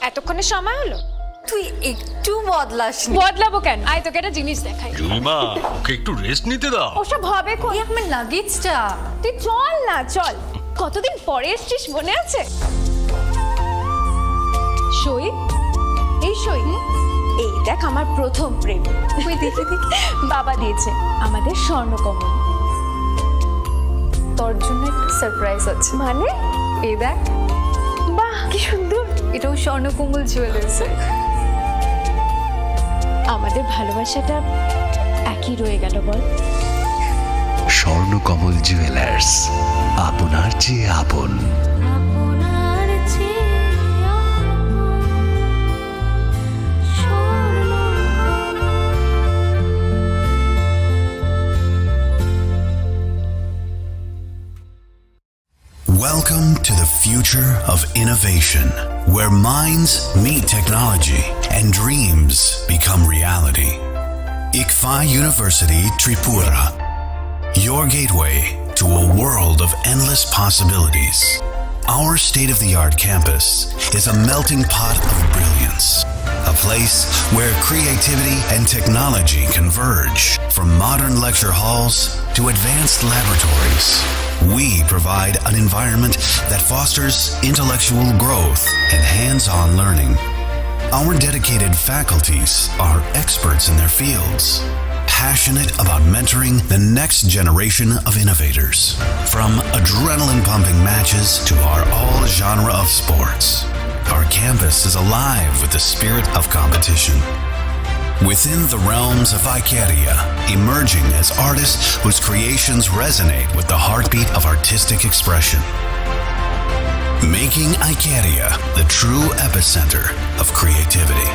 এতক্ষণে সময় হলো? তুই একটু বদলাস বদলাবো কেন? আয় তোকে একটা জিনিস দেখাই। জুলিমা, ওকে একটু রেস্ট নিতে দাও। ওসব হবে কোন? আমার লাগেজটা। তুই চল না, চল। কতদিন পরে এসছিস, মনে আছে? সই, এই সই, এই দেখ আমার প্রথম প্রেম। তুই দেখে দেখি বাবা দিয়েছে আমাদের স্বর্ণকমল। তোর জন্য একটা সারপ্রাইজ আছে। মানে? এই দেখ, বাহ কি সুন্দর। এটাও স্বর্ণকমল জুয়েলার্সে। আমাদের ভালোবাসাটা একই রয়ে গেল বল। স্বর্ণকমল জুয়েলার্স, আপনার চেয়ে আপন। Welcome to the future of innovation, where minds meet technology and dreams become reality. ICFA University Tripura, your gateway to a world of endless possibilities. Our state-of-the-art campus is a melting pot of brilliance, a place where creativity and technology converge. From modern lecture halls to advanced laboratories, we provide an environment that fosters intellectual growth and hands-on learning. Our dedicated faculties are experts in their fields, passionate about mentoring the next generation of innovators. From adrenaline-pumping matches to our all-genre of sports, our campus is alive with the spirit of competition. Within the realms of Icaria, emerging as artists whose creations resonate with the heartbeat of artistic expression. Making Icaria the true epicenter of creativity,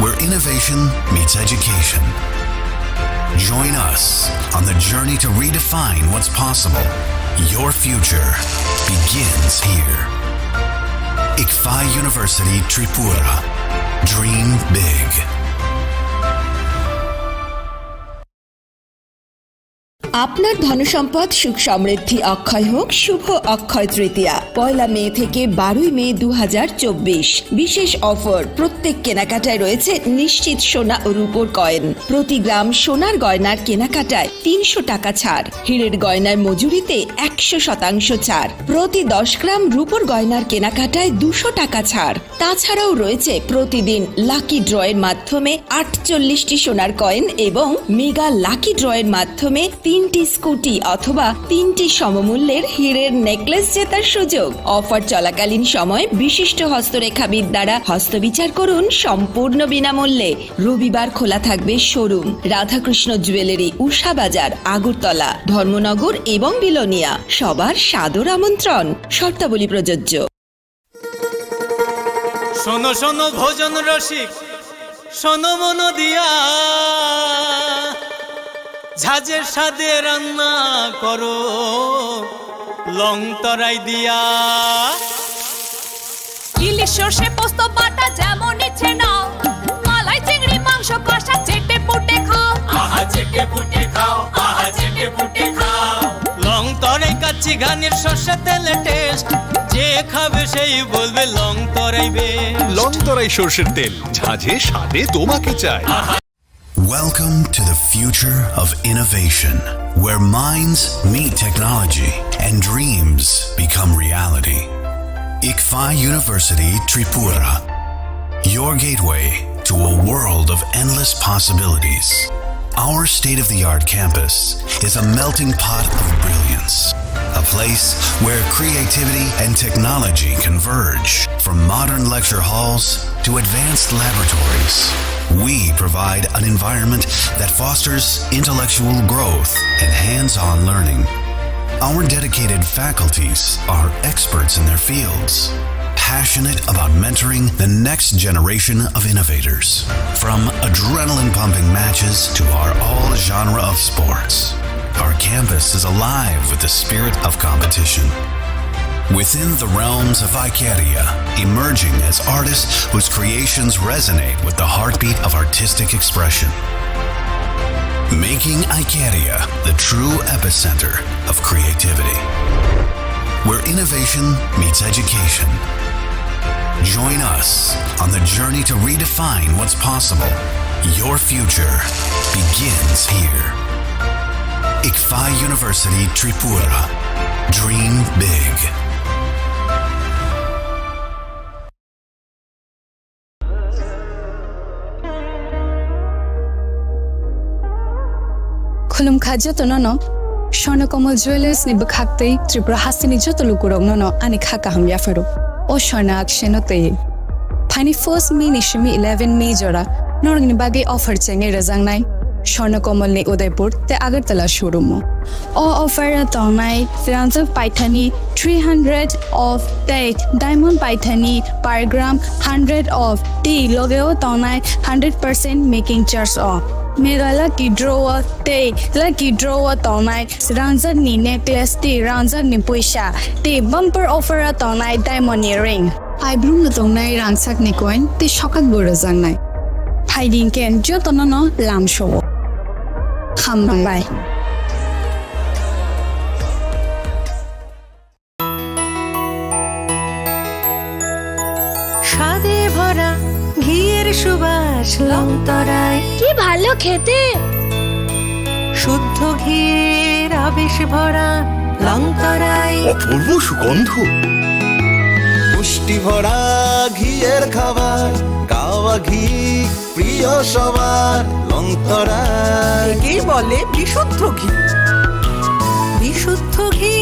where innovation meets education. Join us on the journey to redefine what's possible. Your future begins here. ICFA University Tripura. Dream big. আপনার ধনসম্পদ সুখ সমৃদ্ধি অক্ষয় হোক। শুভ অক্ষয় তৃতীয়া 1 মে থেকে 12 মে 2024। বিশেষ offer, প্রত্যেক কেনাকাটায় রয়েছে নিশ্চিত সোনা ও রূপোর কয়েন। প্রতি গ্রাম সোনার গয়নার কেনাকাটায় 300 টাকা ছাড়। হীরের গয়নার মজুরিতে 100% ছাড়। প্রতি 10 গ্রাম রূপোর গয়নার কেনাকাটায় 200 টাকা ছাড়। তাছাড়াও রয়েছে প্রতিদিন লাকি ড্রয়ের মাধ্যমে 48টি সোনার কয়েন এবং মেগা লাকি ড্রয়ের মাধ্যমে 3টি স্কুটি অথবা 3টি সমমূল্যের হীরের নেকলেস জেতার সুযোগ। অফার চলাকালীন সময় বিশিষ্ট হস্তরেখাবিদ দ্বারা হস্তবিচার করুন সম্পূর্ণ বিনামূল্যে। রবিবার খোলা থাকবে শোরুম। রাধাকৃষ্ণ জুয়েলারি, উষা বাজার, আগরতলা, ধর্মনগর এবং বিলোনিয়া। সবার সাদর আমন্ত্রণ। শর্তাবলী প্রযোজ্য। শোনো শোনো ভোজন রসিক, শোনো মন দিয়া, ঝাঁঝের সাদে রান্না করো লং তরাই দিয়া। ইলিশ সর্ষে পোস্ত বাটা যেমন ইচ্ছে নাও, মালাই চিংড়ি মাংস কষা চেটে পুটে খাও। আহা চেটে পুটে খাও, আহা চেটে পুটে খাও। লং তরাই কাচ্চি ঘানির সর্ষে তেলে টেস্ট, যে খাবে সেই বলবে লং তরাই বেস্ট। লং তরাই সর্ষের তেল, ঝাঁঝে স্বাদে তোমাকে চাই। Welcome to the future of innovation, where minds meet technology and dreams become reality. ICFA University Tripura, your gateway to a world of endless possibilities. Our state-of-the-art campus is a melting pot of brilliance, a place where creativity and technology converge. From modern lecture halls to advanced laboratories, we provide an environment that fosters intellectual growth and hands-on learning. Our dedicated faculties are experts in their fields, passionate about mentoring the next generation of innovators. From adrenaline-pumping matches to our all-genre of sports, our campus is alive with the spirit of competition. Within the realms of Icaria, emerging as artists whose creations resonate with the heartbeat of artistic expression. Making Icaria the true epicenter of creativity, where innovation meets education. Join us on the journey to redefine what's possible. Your future begins here. ICFA University Tripura. Dream big. Khulum khaja no Swarnakomal Jewelers ni bakhakte Tripura hasini joto lukurong no ani khaka ham yafaro. O Swarna akshenote. Pani 1st May ni shimi 11 May jora norang ni bagi offer chenge razang nai. Swarnakomal ni Udaipur te Agartala showroom. O offer tonai Firanza Paithani 300 of the Diamond Paithani per gram 100 of the Logeo tonai 100% making charge off. Mega lucky draw te lucky draw tonai Ranza ni necklace te Ranza ni puisha te bumper offer tonai diamond earring. I bloom the tonai ransak ni coin te shokat burazang nai. Hiding can jotono lam show. Bye. স্বাদে ভরা ঘিয়ের সুবাস লংতরায় কি ভালো খেতে শুদ্ধ ঘিয়ের আবেশ ভরা লংতরায় অপূর্ব সুগন্ধ। পুষ্টি ভরা ঘিয়ের খাবার গাওয়া ঘি প্রিয় সবার লংতরায় কি বলে বিশুদ্ধ ঘি বিশুদ্ধ ঘি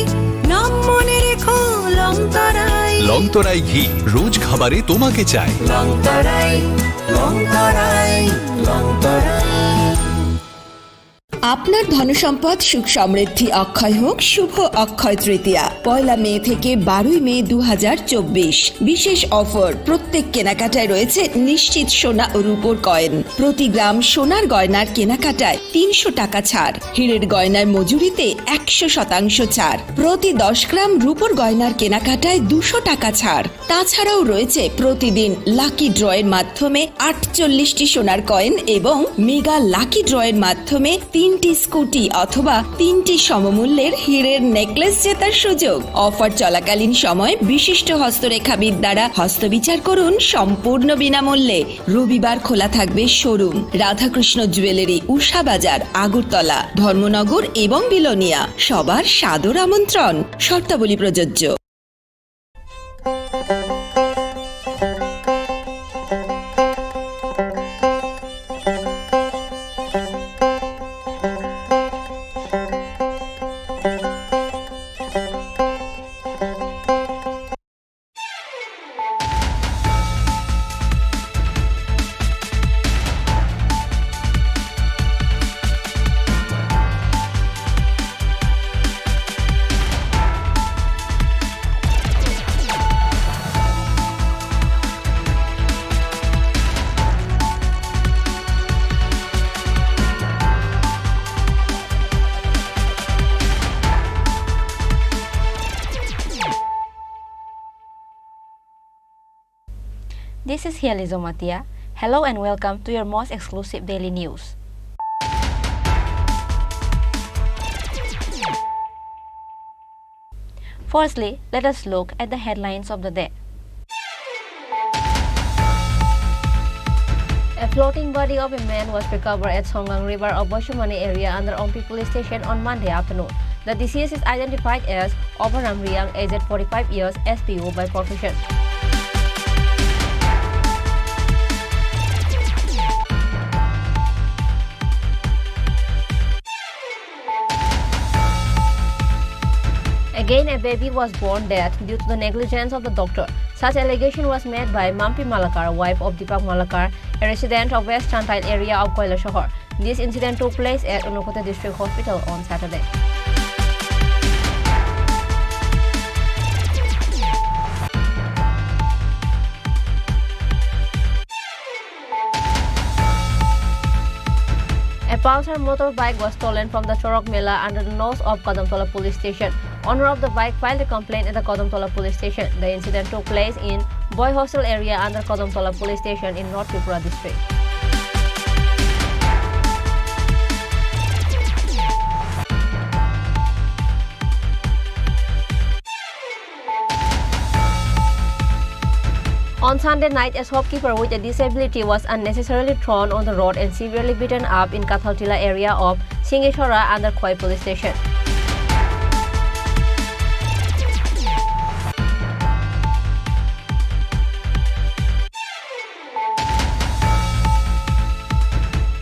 নাম মনে রেখো লংতরায় লংতরাই ঘি রোজ খাবারে তোমাকে চাই। লংতরায় লংতরায় লংতরায়। আপনার ধনসম্পদ সুখ সমৃদ্ধি অক্ষয় হোক শুভ অক্ষয় তৃতীয়া 1 মে থেকে 12 মে 2024 বিশেষ অফার প্রত্যেক কেনাকাটায় রয়েছে নিশ্চিত সোনা ও রূপোর কয়েন প্রতি গ্রাম সোনার গয়নার কেনাকাটায় 300 টাকা ছাড় হীরের গয়নার মজুরিতে 100% ছাড় প্রতি 10 গ্রাম রূপোর গয়নার কেনাকাটায় 200 টাকা ছাড় তাছাড়াও রয়েছে প্রতিদিন লাকি ড্রয়ের মাধ্যমে 48টি সোনার কয়েন এবং মেগা লাকি ড্রয়ের মাধ্যমে 3টি স্কুটি অথবা 3টি সমমূল্যের হীরের নেকলেস জেতার সুযোগ অফার চলাকালীন সময় বিশিষ্ট হস্তরেখাবিদ দ্বারা হস্তবিচার করুন সম্পূর্ণ বিনামূল্যে রবিবার খোলা থাকবে শোরুম রাধাকৃষ্ণ জুয়েলারি উষা বাজার আগরতলা ধর্মনগর এবং বিলোনিয়া সবার সাদর আমন্ত্রণ শর্তাবলী প্রযোজ্য। This is Hiali Zomatia. Hello and welcome to your most exclusive daily news. Firstly, let us look at the headlines of the day. A floating body of a man was recovered at Songang River of Boshumani area under Ompi police station on Monday afternoon. The deceased is identified as Obaram Riang, aged 45 years, SPO by profession. Again, a baby was born dead due to the negligence of the doctor. Such allegation was made by Mampi Malakar, wife of Deepak Malakar, a resident of West Chantile area of Koilashahar. This incident took place at Unakota District Hospital on Saturday. A Pulsar motorbike was stolen from the Chorok Mela under the nose of Kadamtola police station. Owner of the bike filed a complaint at the Kadamtola police station. The incident took place in Boy Hostel area under Kadamtola police station in North Tripura district. Sunday night, a shopkeeper with a disability was unnecessarily thrown on the road and severely beaten up in Kathaltila area of Singeshwara under Khoi police station.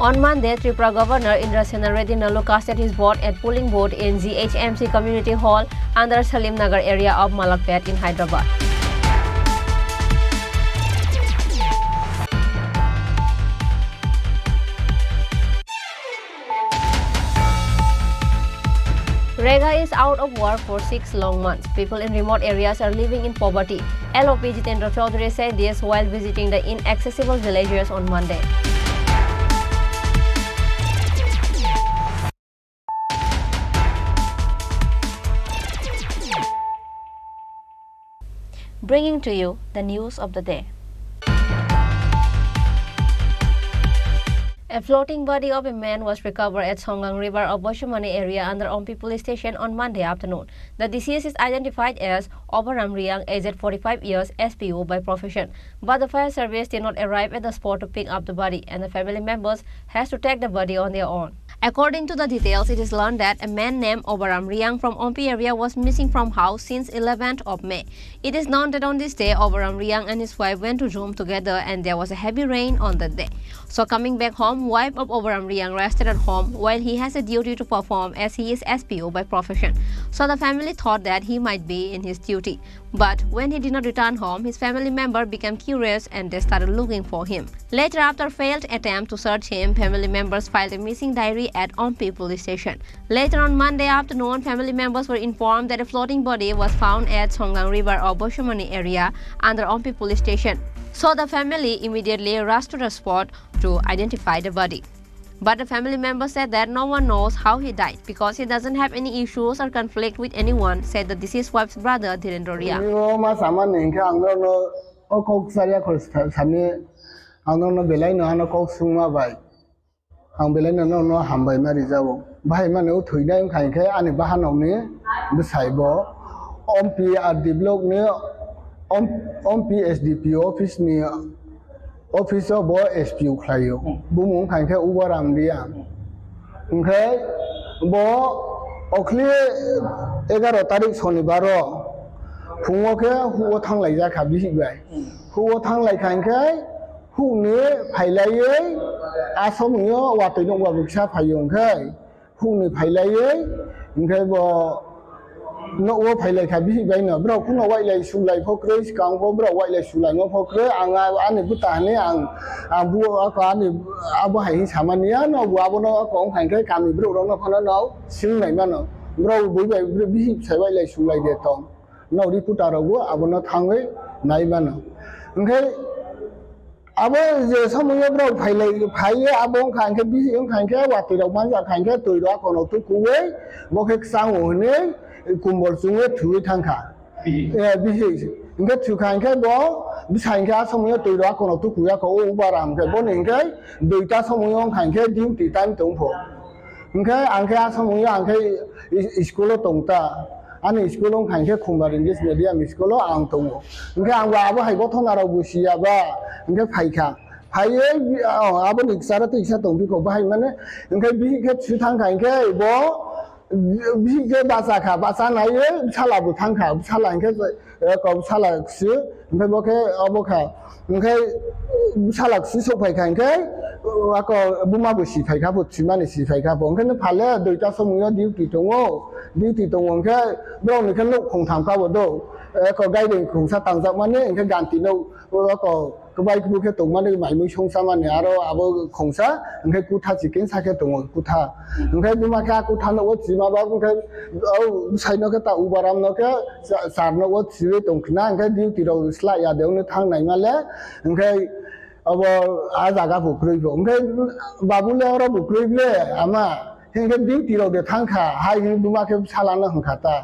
On Monday, Tripura Governor Indrasena Reddy Nalu casted his vote at polling booth in GHMC Community Hall under Salim Nagar area of Malakpet in Hyderabad. Rega is out of work for 6 long months. People in remote areas are living in poverty. LOP Jitendra Chaudhary said this while visiting the inaccessible villages on Monday. Bringing to you the news of the day. A floating body of a man was recovered at Songang River of Boshamani area under Ompi police station on Monday afternoon. The deceased is identified as Obaram Riang, aged 45 years, SPO by profession. But the fire service did not arrive at the spot to pick up the body, and the family members has to take the body on their own. According to the details, it is learned that a man named Obaram Riang from Ompi area was missing from house since 11th of May. It is known that on this day, Obaram Riang and his wife went to Zoom together and there was a heavy rain on that day. So coming back home, wife of Obaram Riang rested at home while he has a duty to perform as he is SPO by profession. So the family thought that he might be in his duty. But when he did not return home, his family member became curious and they started looking for him. Later, after a failed attempt to search him, family members filed a missing diary at Ompi police station. Later on Monday afternoon, family members were informed that a floating body was found at Songang River of Boshamani area under Ompi police station. So the family immediately rushed to the spot to identify the body. But the family member said that no one knows how he died because he doesn't have any issues or conflict with anyone, said the deceased wife's brother Dhirendra Riang. Ang belai no hambai mari jawo bhai mane u thuina khainke ani bahanau ni bsaibo ompi ar develop ni ompi SDP office ni office bo SPU khlayo bumung khainke ubaram dia ngkai bo okhli 11 tarik shonibar phungo ke huo thanglai ja kha bihi bai huo thanglai khainke hu ni phailai asomyo watino wa buksa phayong khai hu ni phailai ngkai bo no wo phailai kha bihi bai no bro kuno wai lai sulai phokre kang bo bro wai lai sulai ngo phokre anga ani buta ni ang bu ka ni abo hai samania no bu abo no kong khai khai kami bro ro no phana no sing nai ma no bro bu bai bihi sai wai lai sulai de tong no ri puta ro bu abo no thangai nai ma no ngkai abo je samuye bro phaiye abo khangke bihi khangke wati ro manja khangke toiro kono tu kuwe bokhe sang ne kumbol sungwe thui thangkha bihi ngke thu khangke bo bisangke samuye toiro kono tu kuya ko ubaram ke boningke duita samuye khangke duty time tongpho ngke angke samuye angke school tongta ani school khangke khumbar English medium school ang tongo ngke ang wa abo hai gothona ro busia ba ngke phaikha phaiye abo niksara to isa tongbi ko bahai mane ngke bi ke chithang khangke bo bi ke basa kha basa nai chala bu thangkha chala ngke ko chala su ngke bo ke abo kha ngke chala su so phai khangke ako buma bu si phai kha bu chimani si phai kha bo ngke phale doita somuyo duty tongo ngke bro ni kan lok khong tham ka bo do ko guiding khong sa tang sa mane ngke ganti no ko bai ku ke tong mane mai mu chong sa mane aro abo khong sa ngke kutha chicken sa ke tong kutha ngke buma ka kutha no chima ba ngke au sai no ke ta ubaram no ke sar no chiwe tong khna ngke duty ro sla ya de no thang nai ma le ngke abo a jaga bukroi bo ngke babu le ro bukroi le ama ngke duty ro de thang kha hai buma ke sala na hang khata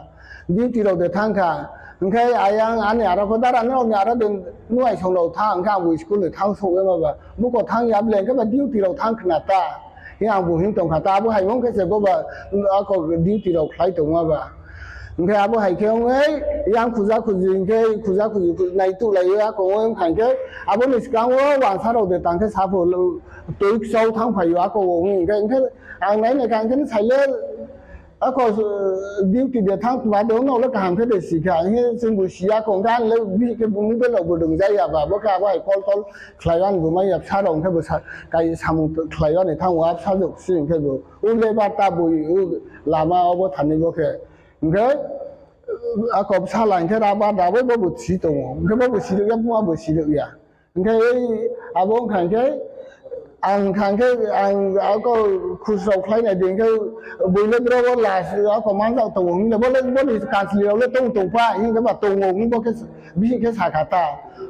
duty ro de thang kha ngkai ayang ani ara ko dara no ni ara den nuai chong lo thang ka bu school le thang so ma ba bu ko thang yab le ka ba duty lo thang khna ta yang bu hin tong kha ta bu hai mong ke se bo ba ko duty lo khlai tong ma ba ओमफ्राय आबो हाइखेयाव यां खुजा खुजि ओमफ्राय खुजा खुजि नाय तु लायो आखौ खाइखे आबो निसकाङो वानसाराव दे तांखे साफो टुइक्सआव थांफायो आखौ ओमफ्राय आं नायनाय खाइखे साइले आखौ डिउटि दे थां बादो नावले गाहामखे दे सिखा जोंबो सियाखौ ओमफ्राय आंले बिखे बुंनि बेलावबो दं जायाबाबो आबो हाइ कल टल ख्लायवान गुमाय साराव ओमफ्रायबो गाय सामु ख्लायवान थांवा फिसा जोबसि ओमफ्रायबो उले बाता बय लामायावबो थानैबोखे ओमफ्राय आखौ फिसा लांखे राबा दाबो बाबो थि दङ ओमफ्राय बाबो सिदोया बुङाबो सिदोया ओमफ्राय आबो खाइखे आं खाइखे आं आखौ खुस्राव ख्लायनाय देंखे बयले ब्राबो लास आखौ मान जाव दङ होनले बोले कान्सलियावले दङ दंफा हिंगा दङ होनबोखे बिखे साखाता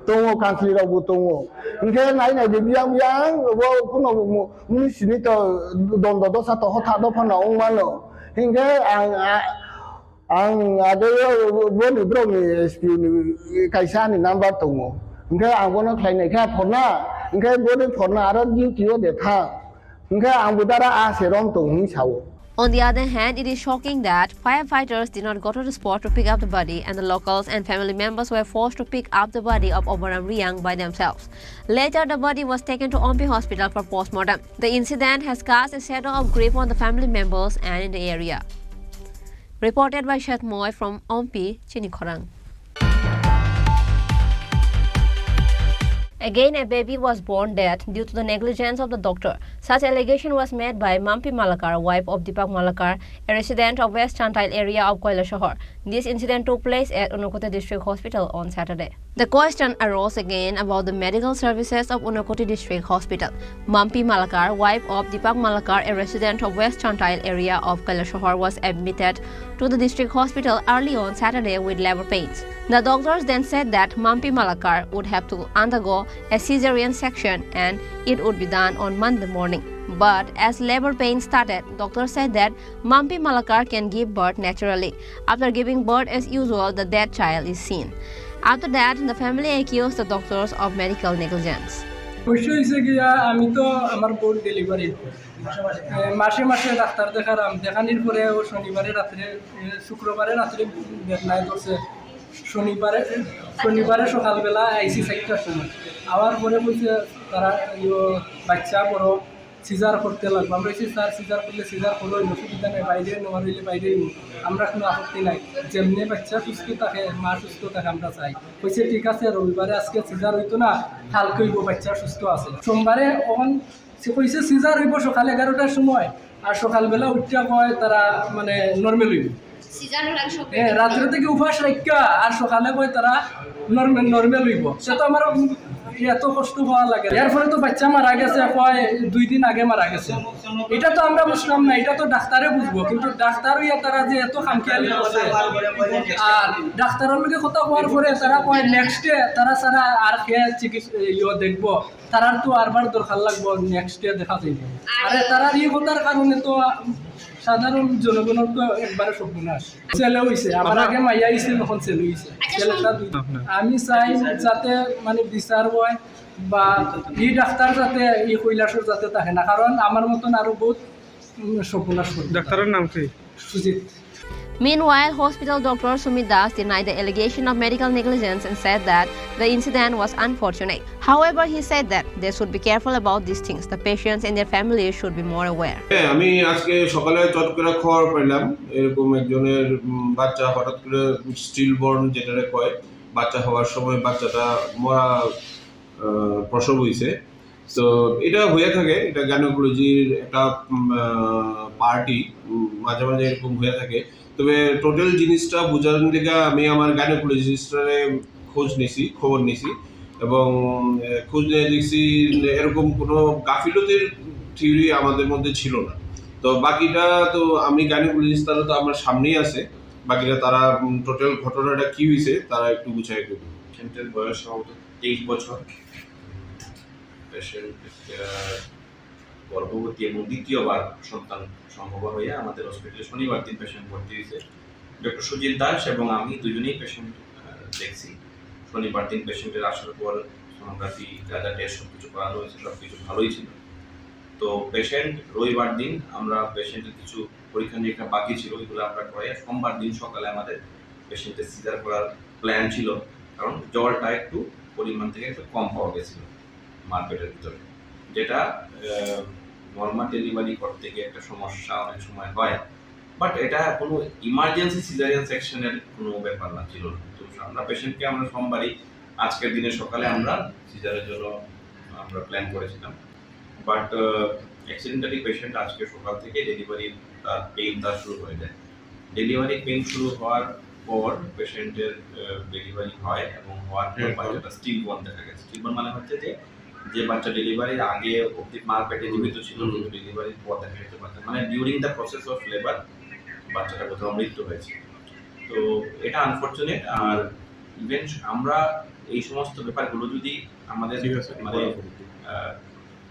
दङ कान्सलियावबो दङ ओमफ्राय नायनाय दे बियां बियां कुनो मुनिसिनि तो दन्द दसा तो हथा दफाना अंमानो हिंगा आं आगोलो बोनि ब्रनि एसपि कायसानि नाम्बार दङ ओमफ्राय आंबोनो ख्लायनायखा फना ओमफ्राय बोनि फना आरो डिउटियाव दे थां ओमफ्राय आंबो दारा आसेरम दं हिसावो. On the other hand, it is shocking that firefighters did not go to the spot to pick up the body, and the locals and family members were forced to pick up the body of Obaram Riang by themselves. Later, the body was taken to Ompi Hospital for postmortem. The incident has cast a shadow of grief on the family members and in the area. Reported by Shet Moy from Ompi, Chinikhorang. Again, a baby was born dead due to the negligence of the doctor. Such allegation was made by Mampi Malakar, wife of Deepak Malakar, a resident of West Chantail area of Koilashahar. This incident took place at Unakoti District Hospital on Saturday. The question arose again about the medical services of Unakoti District Hospital. Mampi Malakar, wife of Deepak Malakar, a resident of West Chantail area of Koilashahar, was admitted to the district hospital early on Saturday with labor pains. The doctors then said that Mampi Malakar would have to undergo a cesarean section and it would be done on Monday morning. But as labor pains started, doctors said that Mampi Malakar can give birth naturally. After giving birth as usual, the dead child is seen. After that, the family accused the doctors of medical negligence. আমি তো আমার বোন delivery মাসে মাসে doctor দেখালাম দেখানোর পরে ও শুক্রবারে রাত্রে বেদনায় করছে শনিবারে সকালবেলা আইসি 4টার সময় আবার পরে বলছে তারা বাচ্চা বড় সিজার করতে লাগবে আমরা স্যার সিজার করলে সিজার করো অসুবিধা নেই বাইরে নেওয়ার হইলে বাইরে আমরা কোনো আপত্তি নাই যেমনি বাচ্চা সুস্থ থাকে মা সুস্থ থাকে আমরা চাই কইছে ঠিক আছে রবিবারে আজকে সিজার হইতো না কালকে হইব বাচ্চা সুস্থ আছে সোমবারে ওখান সে কইছে সিজার হইব সকাল 11টার সময় আর সকালবেলা উঠতে কয় তারা মানে নর্মাল হইব রাত্রে থেকে উপাস রাখা আর সকালে কয় তারা নর্মাল হইব সে তো আমার এত কষ্ট হওয়া লাগে এর ফলে তো বাচ্চা মারা গেছে কয় 2 দিন আগে মারা গেছে এটা তো আমরা বুঝলাম না এটা তো ডাক্তারে বুঝবো কিন্তু ডাক্তার হইয়া তারা যে এত খামখেয়ালি করছে আর ডাক্তারের লগে কথা হওয়ার পরে তারা কয় নেক্সট ডে তারা সারা আর কে চিকিৎসা দেখবো তারার তো আরবার দরকার লাগবো নেক্সট ডে দেখা যাইব আরে তারা এই কথার কারণে তো সাধারণ জনগণের তো একবারে সর্বনাশ ছেলে হইছে আমার আগে মাইয়া হইছে তখন ছেলে হইছে ছেলেটা আমি চাই যাতে মানে বিচার হয় বা এই ডাক্তার যাতে এই কৈলাসর যাতে থাকে না কারণ আমার মতন আরো বহুত সর্বনাশ ডাক্তারের নাম কি Sujit. Meanwhile, hospital doctor Sumit Das denied the allegation of medical negligence and said that the incident was unfortunate. However, he said that they should be careful about these things. The patients and their families should be more aware. আমি আজকে সকালে চট করে খবর পেলাম এরকম একজনের বাচ্চা হঠাৎ করে স্টিল বর্ন যেটারে কয় বাচ্চা হওয়ার সময় বাচ্চাটা মরা প্রসব হয়েছে. তো এটা হয়ে থাকে এটা গাইনোকোলজির একটা পার্টি মাঝে মাঝে এরকম হয়ে থাকে. তবে টোটাল জিনিসটা বোঝার দিকে আমি আমার গাইনোকোলজিস্টরে খবর নিছি এবং খোঁজ নিয়ে দেখছি এরকম কোনো গাফিলতির থিওরি আমাদের মধ্যে ছিল না. তো বাকিটা তো আমি গাইনোকোলজিস্ট তারা তো আমার সামনেই আছে বাকিটা তারা টোটাল ঘটনাটা কী হয়েছে তারা একটু গুছাই দেবে. পেশেন্টের বয়স সম্ভবত 23 বছর. পেশেন্ট গর্ভবতী এবং দ্বিতীয়বার সন্তান সম্ভব হয়ে আমাদের হসপিটালে শনিবার দিন পেশেন্ট ভর্তি হয়েছে. ডক্টর সুজিত দাস এবং আমি দুজনেই পেশেন্ট দেখছি. শনিবার দিন পেশেন্টের আসার পর সোনোগ্রাফি যা যা টেস্ট সব কিছু করানো হয়েছে সব কিছু ভালোই ছিল. তো পেশেন্ট রবিবার দিন আমরা পেশেন্টের কিছু পরীক্ষা নিরীক্ষা বাকি ছিল, ওইগুলো আমরা করে সোমবার দিন সকালে আমাদের পেশেন্টের সিজার করার প্ল্যান ছিল, কারণ জ্বরটা একটু পরিমাণ থেকে একটু কম পাওয়া গেছিল মার পেটের ভিতরে, যেটা নর্মাল ডেলিভারি করতে গিয়ে একটা সমস্যা অনেক সময় হয়, বাট এটা কোনো ইমার্জেন্সি সিজারিয়ান সেকশনের কোনো ব্যাপার না ছিল না। তো আমরা পেশেন্টকে আমরা সোমবারই আজকের দিনে সকালে আমরা সিজারের জন্য আমরা প্ল্যান করেছিলাম, বাট অ্যাক্সিডেন্টালি পেশেন্ট আজকে সকাল থেকে ডেলিভারির তার পেইন তার শুরু হয়ে যায়। ডেলিভারি পেইন শুরু হওয়ার পর পেশেন্টের ডেলিভারি হয় এবং হওয়ার পর বাচ্চাটা স্টিল বর্ন দেখা গেছে। স্টিল বর্ন মানে হচ্ছে যে বাচ্চা ডেলিভারির আগে অবধি মার পেটে জীবিত ছিল, কিন্তু ডেলিভারির পর দেখা গেছে বাচ্চা মানে during the process of labour বাচ্চাটা কোথাও মৃত্যু হয়েছে। তো এটা আনফর্চুনেট। আর ইভেন আমরা এই সমস্ত ব্যাপারগুলো যদি আমাদের মানে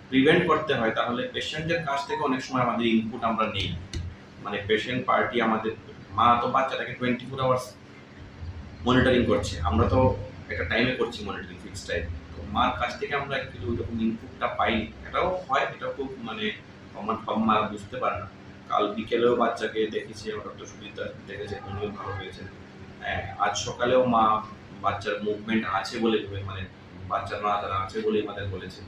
প্রিভেন্ট করতে হয়, তাহলে পেশেন্টের কাছ থেকে অনেক সময় আমাদের ইনপুট আমরা নেই, মানে পেশেন্ট পার্টি আমাদের মা তো বাচ্চাটাকে 24 আওয়ার্স মনিটরিং করছে, আমরা তো একটা টাইমে করছি মনিটরিং, ফিক্স টাইম। তো মার কাছ থেকে আমরা একটু ওইরকম ইনপুটটা পাইনি, এটাও হয়, এটাও খুব মানে আমার সব মা বুঝতে পারে না। কাল বিকেলেও বাচ্চাকে দেখেছি, আমার ডক্টর সুবিধা দেখেছে, উনিও ভালো হয়েছেন। আজ সকালেও মা বাচ্চার মুভমেন্ট আছে বলে মানে বাচ্চার নড়াচড়া আছে বলে আমাদের বলেছে।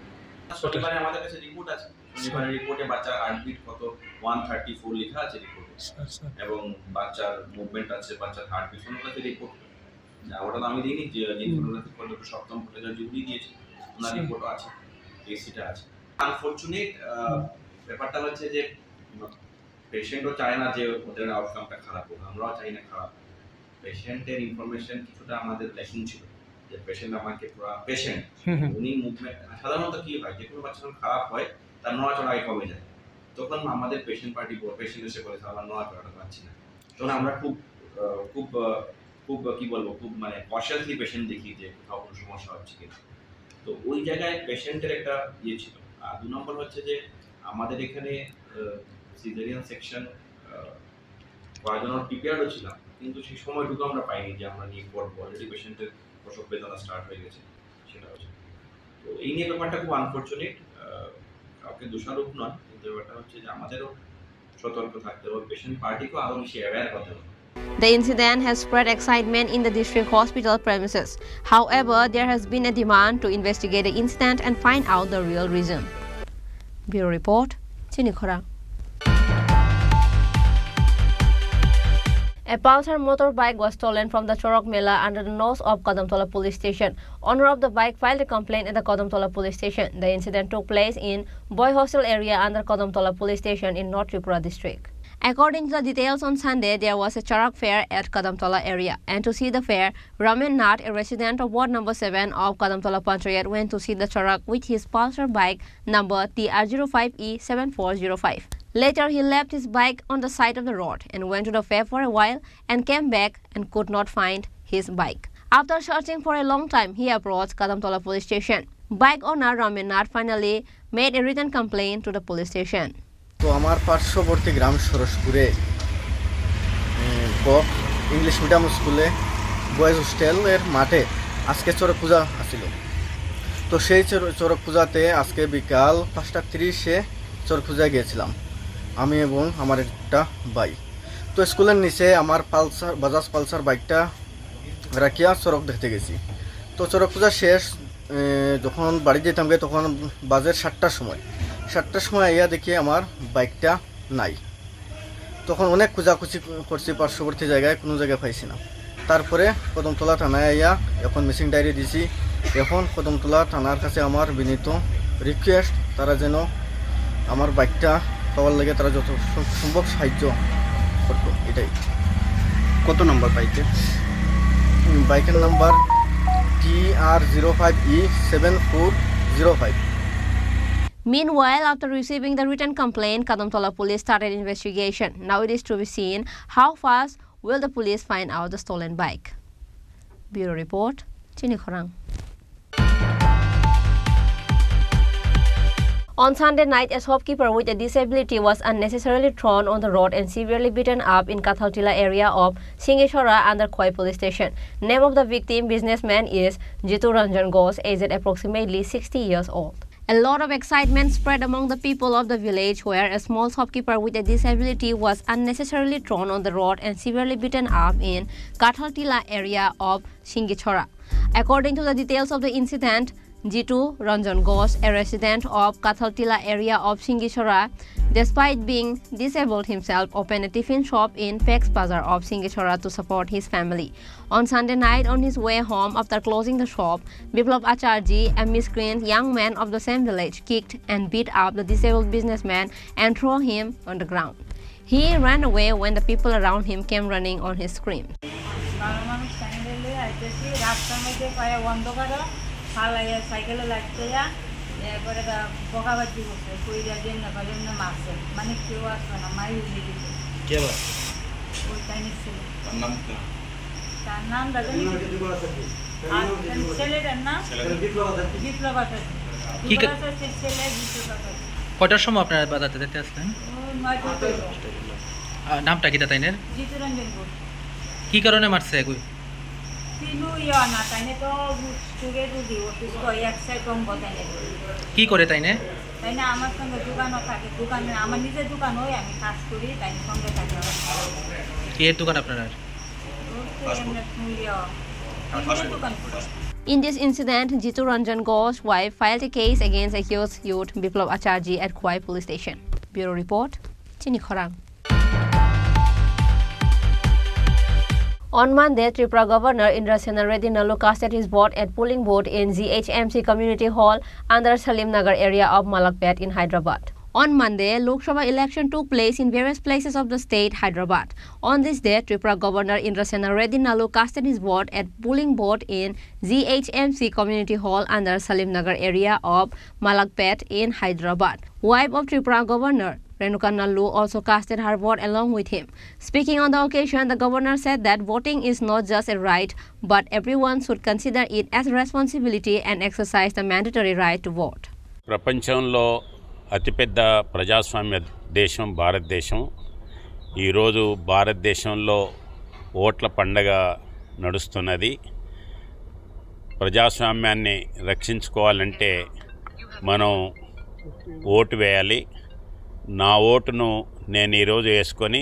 শনিবারে আমাদের কাছে রিপোর্ট আছে, শনিবারের রিপোর্টে বাচ্চার হার্টবিট কত 134 লেখা আছে রিপোর্টে, এবং বাচ্চার মুভমেন্ট আছে, বাচ্চার হার্টবিট সোনোগ্রাফি রিপোর্ট, ওটা তো আমি দিইনি, যে যিনি সোনোগ্রাফি করলে সপ্তম ভোল্টেজের জুড়ি দিয়েছে ওনার রিপোর্টও আছে, এসিটা আছে। আনফর্চুনেট ব্যাপারটা হচ্ছে যে পেশেন্টও চায় না যে ওদের আউটকামটা খারাপ হোক, আমরাও চাই না খারাপ। পেশেন্টের ইনফরমেশন কিছুটা আমাদের ল্যাকিং ছিল, যে পেশেন্ট আমাকে পুরো পেশেন্ট উনি মুভমেন্ট, সাধারণত কি হয় যে কোনো বাচ্চা যখন খারাপ হয় তার নড়াচড়া আগে কমে যায়, তখন আমাদের পেশেন্ট পার্টি পেশেন্ট এসে বলেছে আমার নড়াচড়াটা পাচ্ছি না, তখন আমরা খুব খুব খুব কি বলবো খুব মানে কশাসলি পেশেন্ট দেখি যে কোথাও কোনো সমস্যা হচ্ছে কিনা। তো ওই জায়গায় পেশেন্টের একটা ইয়ে ছিল। আর 2 নম্বর হচ্ছে যে আমাদের এখানে সিজারিয়ান সেকশন করার জন্য প্রিপেয়ারও ছিলাম, কিন্তু সেই সময়টুকু আমরা পাইনি যে আমরা নিয়ে করবো, অলরেডি পেশেন্টের প্রসব বেদনা স্টার্ট হয়ে গেছে, সেটা হচ্ছে। তো এই নিয়ে ব্যাপারটা খুব আনফর্চুনেট, কাউকে দোষারোপ নয়, কিন্তু ব্যাপারটা হচ্ছে যে আমাদেরও সতর্ক থাকতে হবে, পেশেন্ট পার্টিকেও আরও বেশি অ্যাওয়্যার হতে হবে। The incident has spread excitement in the district hospital premises. However, there has been a demand to investigate the incident and find out the real reason. Bureau Report, Chinikhora. A Pulsar motorbike was stolen from the Chorok Mela under the nose of Kadamtola police station. Owner of the bike filed a complaint at the Kadamtola police station. The incident took place in Boy Hostel area under Kadamtola police station in North Tripura district. According to the details, on Sunday, there was a Charak fair at Kadamtola area. And to see the fair, Ramin Nath, a resident of Ward number 7 of Kadamtola Panchayat, went to see the Charak with his Pulsar bike number TR05E7405. Later, he left his bike on the side of the road and went to the fair for a while and came back and could not find his bike. After searching for a long time, he approached Kadamtola police station. Bike owner Ramin Nath finally made a written complaint to the police station. তো আমার পার্শ্ববর্তী গ্রাম সরসপুরে English medium স্কুলে boys হোস্টেলের মাঠে আজকে চড়ক পূজা আসছিল। তো সেই চড়ক পূজাতে আজকে বিকাল 5:30-এ চড়ক পূজায় গিয়েছিলাম আমি এবং আমার একটা ভাই। তো স্কুলের নিচে আমার বাজাজ পালসার বাইকটা রাখিয়া চড়ক দেখতে গেছি। তো চড়ক পূজা শেষ, যখন বাড়ি যেতাম গে তখন বাজে 7টার সময় আইয়া দেখি আমার বাইকটা নাই। তখন অনেক খোঁজাখুঁজি করছি পার্শ্ববর্তী জায়গায়, কোনো জায়গায় পাইছি না। তারপরে কদমতলা থানায় আইয়া এখন মিসিং ডায়েরি দিছি। এখন কদমতলা থানার কাছে আমার বিনীত রিকোয়েস্ট, তারা যেন আমার বাইকটা পাওয়ার লাগে তারা যত সম্ভব সাহায্য করতো, এটাই। কত নম্বর বাইকের number TR05E7405। Meanwhile, after receiving the written complaint, Kadamtola police started investigation. Now it is to be seen how fast will the police find out the stolen bike. Bureau Report, Chinikhorang. On Sunday night, a shopkeeper with a disability was unnecessarily thrown on the road and severely beaten up in Kathaltila area of Singeshwara under Khoi police station. Name of the victim businessman is Jitu Ranjan Ghosh, aged approximately 60 years old. A lot of excitement spread among the people of the village where a small shopkeeper with a disability was unnecessarily thrown on the road and severely beaten up in Kathaltila area of Singichora. According to the details of the incident, Jitu Ranjan Ghosh, a resident of Kathaltila area of Singichora, despite being disabled himself, opened a tiffin shop in Pex Bazar of Singichora to support his family. On Sunday night, on his way home after closing the shop, Biplab Acharji, a miscreant young man of the same village, kicked and beat up the disabled businessman and threw him on the ground. He ran away when the people around him came running on his scream. সাইকেলে লাগতে যা এরপরে বকাবাজি করছে কইরা দেন না কইলেন না মারছে মানে কেউ আসবে না মাই উঠে দিছে কে বা ওই চাইনিজ ছিল তার নাম দাদা আর ছেলেটার নাম বিপ্লব আচার্য কি ছেলে বিপ্লব আচার্য কয়টার সময় আপনারা বাজাতে যেতে আসলেন নামটা কি তাইনের জিতুরঞ্জন ঘোষ কি কারণে মারছে কই কি করে তাইনে তাইনে আমার সঙ্গে দোকানও থাকে দোকানে আমার নিজের দোকান হয় আমি কাজ করি তাই সঙ্গে থাকে কি এর দোকান আপনার In this incident, Jitu Ranjan Ghosh's wife filed a case against accused youth Biplab Acharji at Khwai police station. Bureau report, Chini Khorang. On Monday, Tripura Governor Indrasena Reddy Nalu casted his vote at polling booth in ZHMC Community Hall under Salim Nagar area of Malakpet in Hyderabad. On Monday, Lok Sabha election took place in various places of the state, Hyderabad. On this day, Tripura Governor Indrasena Reddy Nalu casted his vote at polling booth in ZHMC Community Hall under Salim Nagar area of Malakpet in Hyderabad. Wife of Tripura Governor Renuka Nalu also casted her vote along with him. Speaking on the occasion, the governor said that voting is not just a right, but everyone should consider it as a responsibility and exercise the mandatory right to vote. ప్రపంచంలో అతిపెద్ద ప్రజాస్వామ్య దేశం భారతదేశం. ఈరోజు భారతదేశంలో ఓట్ల పండగ నడుస్తున్నది. ప్రజాస్వామ్యాన్ని రక్షించుకోవాలంటే మనం ఓటు వేయాలి. నా ఓటును నేను ఈరోజు వేసుకొని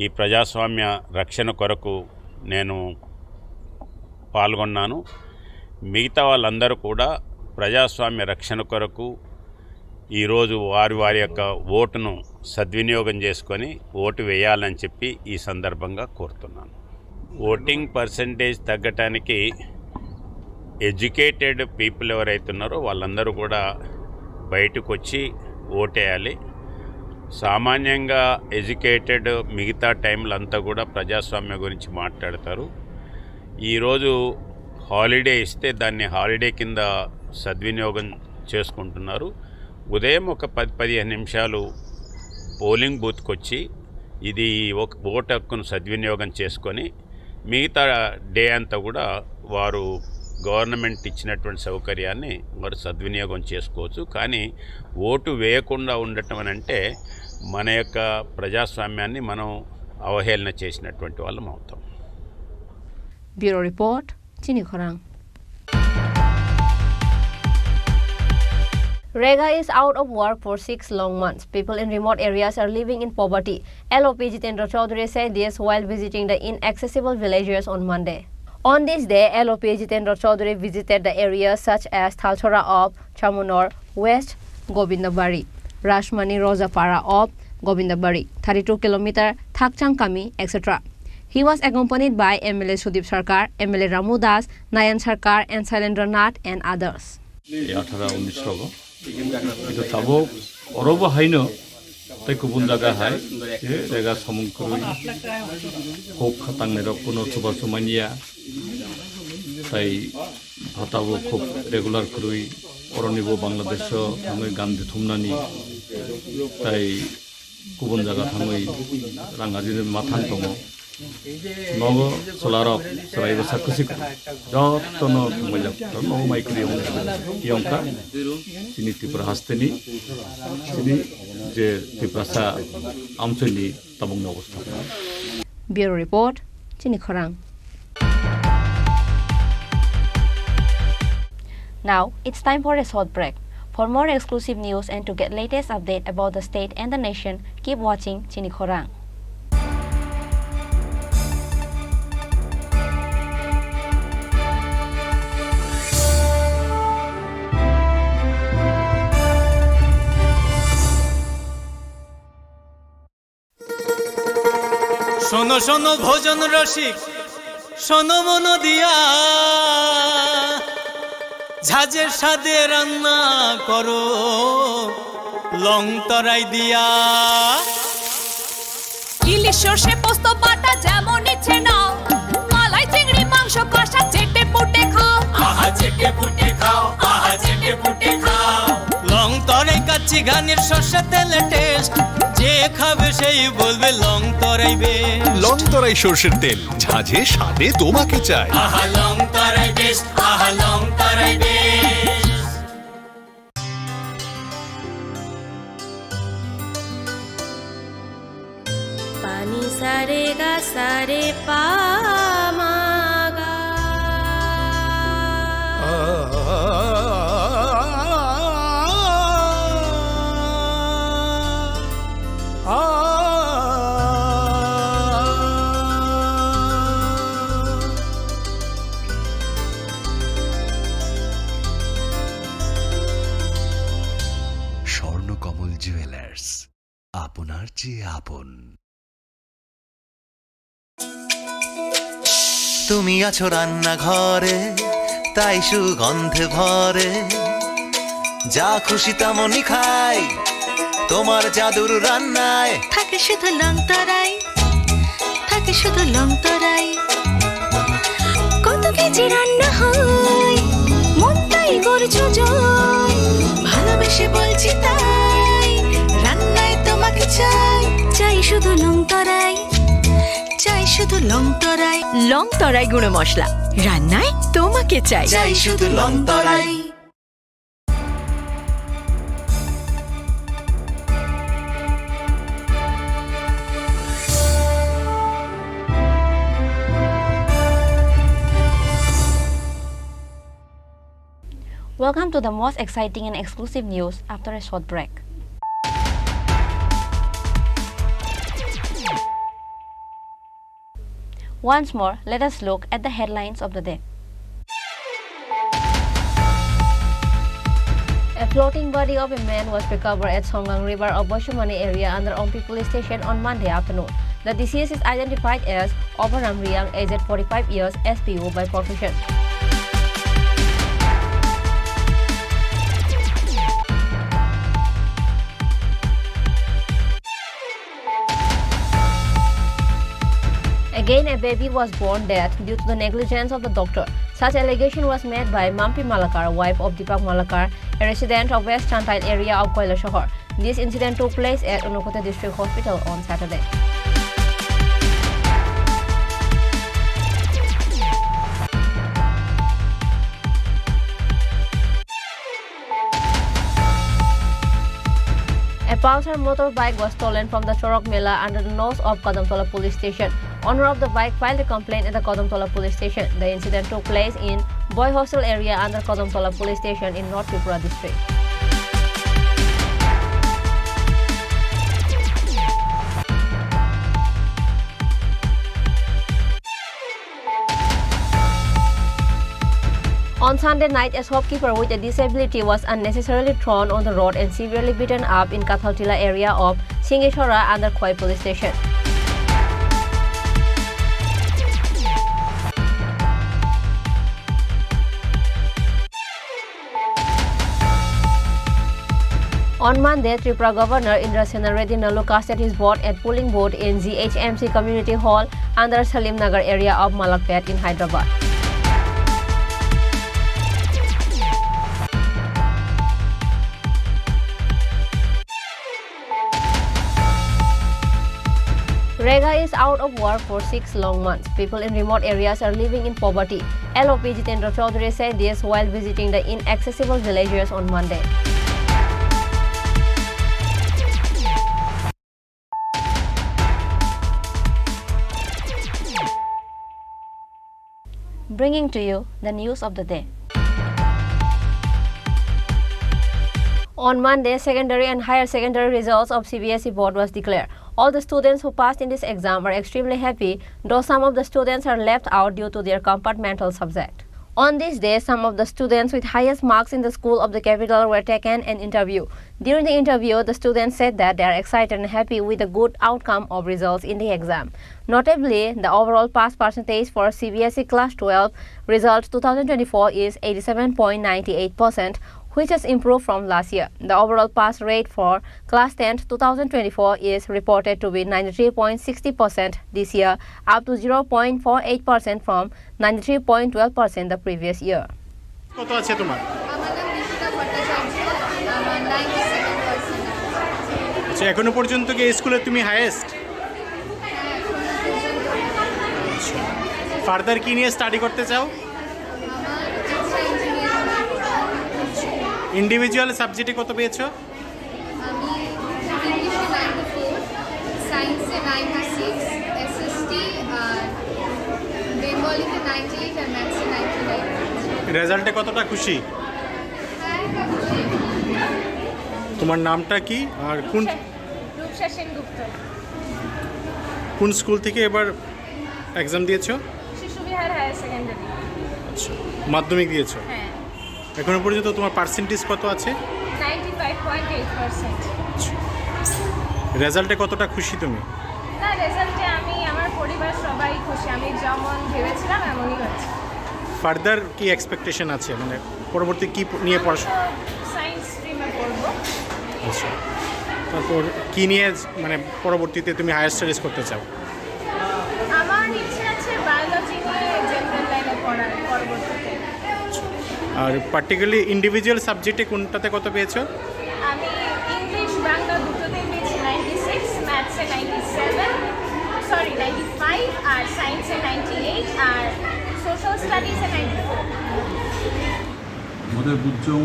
ఈ ప్రజాస్వామ్య రక్షణ కొరకు నేను పాల్గొన్నాను. మిగతా వాళ్ళందరూ కూడా ప్రజాస్వామ్య రక్షణ కొరకు ఈరోజు వారి యొక్క ఓటును సద్వినియోగం చేసుకొని ఓటు వేయాలని చెప్పి ఈ సందర్భంగా కోరుతున్నాను. ఓటింగ్ పర్సంటేజ్ తగ్గటానికి ఎడ్యుకేటెడ్ పీపుల్ ఎవరైతే ఉన్నారో వాళ్ళందరూ కూడా బయటకు వచ్చి ఓటేయాలి. సామాన్యంగా ఎడ్యుకేటెడ్ మిగతా టైంలో అంతా కూడా ప్రజాస్వామ్యం గురించి మాట్లాడతారు. ఈరోజు హాలిడే ఇస్తే దాన్ని హాలిడే కింద సద్వినియోగం చేసుకుంటున్నారు. ఉదయం ఒక 10-15 నిమిషాలు పోలింగ్ బూత్కి వచ్చి ఇది ఒక ఓటు హక్కును సద్వినియోగం చేసుకొని మిగతా డే అంతా కూడా వారు గవర్నమెంట్ ఇచ్చినటువంటి సౌకర్యాన్ని వారు సద్వినియోగం చేసుకోవచ్చు. కానీ ఓటు వేయకుండా ఉండటం అని అంటే మన యొక్క ప్రజాస్వామ్యాన్ని మనం అవహేళన చేసినటువంటి వాళ్ళం అవుతాం. Bureau report, Chini Khorang. Rega is out of work for 6 long months. People in remote areas are living in poverty. LOP Jitendra Chaudhary said this while visiting the inaccessible villages on Monday. On this day, LOP Jitendra Chaudhary visited the areas such as Thalchora of Chamunor, West Gobindabari, Rashmani Rozapara of Gobindabari, 32 km Thakchangkami, etc. He was accompanied by MLA Sudip Sarkar, MLA Ramu Das, Nayan Sarkar and Sailendra Nath and others. 18-19 itu tabok orobo haino tai kubun jaga hai rega samungkrui hok khatang ne rokono suba sumania tai bhatabo khub regular krui oronibo bangladesh thamoi gandhi thumnani tai kubun jaga thamoi rangajir mathan tongo nogo solarok saraiba sakusi jotono thumajak no maikri yongka sini Tripura hasteni sini je Tripura sa amcholi tabung obostha. Bureau report, Chini Khorang. Now, it's time for a short break. For more exclusive news and to get latest update about the state and the nation, keep watching Chini Khorang. শোনো শোনো ভোজন রসিক, শোনো মন দিয়া, ঝাঁঝের স্বাদে রান্না করো লং তরাই দিয়া। ইলিশ সর্ষে পোস্ত বাটা যেমন ইচ্ছে নাও, মালাই চিংড়ি মাংস কষা চেটে পুটে খাও, আহা চেটে পুটে খাও, আহা চেটে পুটে খাও। লং তরাই কাচ্চি ঘানির সর্ষে তেলে টেস্ট, যে খাবে সেই বলবে লং তরাই বেশ। লং তরাই সর্ষের তেল, ঝাঁঝে স্বাদে তোমাকে চাই। আহা লং তরাই বেশ, আহা লং তরাই বেশ। পানি সারে গা সারে পা মা গা। স্বর্ণকমল জুয়েলার্স, আপনার চেয়ে আপন। তুমি আছো রান্নাঘরে, তাই সুগন্ধে ভরে, যা খুশি তেমনই খাই তোমার জাদুর রান্নায়। থাকে শুধু লং তরাই, থাকে শুধু লং তরাই। কত কেজি রান্না হয়, মনটাই করছো জয়। ভালোবেসে বলছি তাই, রান্নায় তোমাকে চাই। চাই শুধু লং তরাই, চাই শুধু লং তরাই। লং তরাই গুঁড়ো মশলা, রান্নায় তোমাকে চাই। চাই শুধু long Terai. Welcome to the most exciting and exclusive news after a short break. Once more, let us look at the headlines of the day. A floating body of a man was recovered at Songang River of Boshumani area under Ompi police station on Monday afternoon. The deceased is identified as Obaram Riang, aged 45 years, SPO by profession. Again, a baby was born dead due to the negligence of the doctor. Such allegation was made by Mampi Malakar, wife of Deepak Malakar, a resident of West Chantail area of Koilashahar. This incident took place at Unakota District Hospital on Saturday. A Pulsar motorbike was stolen from the Chorok Mela under the nose of Kadamtola police station. Owner of the bike filed a complaint at the Kadamtola police station. The incident took place in Boy Hostel area under Kadamtola police station in North Tripura district. On Sunday night, a shopkeeper with a disability was unnecessarily thrown on the road and severely beaten up in Kathaltila area of Singeshwara under Khoi police station. On Monday, Tripura Governor Indra Sena Reddy Nalu casted his vote at polling booth in GHMC Community Hall under Salim Nagar area of Malakpet in Hyderabad. Rega is out of work for 6 long months. People in remote areas are living in poverty. LOP Jitendra Chaudhary said this while visiting the inaccessible villages on Monday. Bringing to you the news of the day. On Monday, secondary and higher secondary results of CBSE board was declared. All the students who passed in this exam are extremely happy, though some of the students are left out due to their compartmental subject. On this day, some of the students with highest marks in the school of the capital were taken an interview. During the interview, the students said that they are excited and happy with the good outcome of results in the exam. Notably, the overall pass percentage for CBSE Class 12 result 2024 is 87.98%, which has improved from last year. The overall pass rate for Class 10 2024 is reported to be 93.60% this year, up to 0.48% from 93.12% the previous year. কত আছে তোমার? আমার নাম নিশিতা ভট্টাচার্য, আমার 97%। আচ্ছা, এখনো পর্যন্ত কি এই স্কুলে তুমি হাইয়েস্ট? ফার্দার কি নিয়ে স্টাডি করতে চাও? ইন্ডিভিজুয়াল সাবজেক্টে কত পেয়েছো? আমি ইংলিশে 94, সায়েন্সে 96, এসএসটি আর বেঙ্গলিতে 98 আর ম্যাথসে 99। রেজাল্টে কতটা খুশি? তোমার নামটা কি আর রূপসা সেনগুপ্ত। কোন স্কুল থেকে এবার এক্সাম দিয়েছো? Shishubihar higher secondary. আচ্ছা, মাধ্যমিক দিয়েছো? হ্যাঁ। এখনো পর্যন্ত তোমার পার্সেন্টেজ কত আছে? 95.8%। রেজাল্টে কতটা খুশি তুমি? না, রেজাল্টে আমি আমার পরিবার সবাই খুশি, আমি যেমন ভেবেছিলাম এমনই হয়েছে। ফার্দার কি এক্সপেকটেশন আছে, মানে পরবর্তী কি নিয়ে পড়াশোনা? সায়েন্স স্ট্রিমে পড়বো। আচ্ছা, তারপর কি নিয়ে মানে পরবর্তীতে তুমি হায়ার স্টাডিজ করতে চাও? আমার ইচ্ছে আছে বায়োলজি নিয়ে জেনারেল লাইনে পড়ার পরবর্তীতে। আর পার্টিকুলারলি ইন্ডিভিজুয়াল সাবজেক্টে কোনটাতে কত পেয়েছো? আমি ইংলিশ বাংলা দুটোতেই পেয়েছি 96, ম্যাথসে 97, 95 আর সায়েন্সে 98 আর সোশ্যাল স্টাডিজে 94। আমাদের বুজং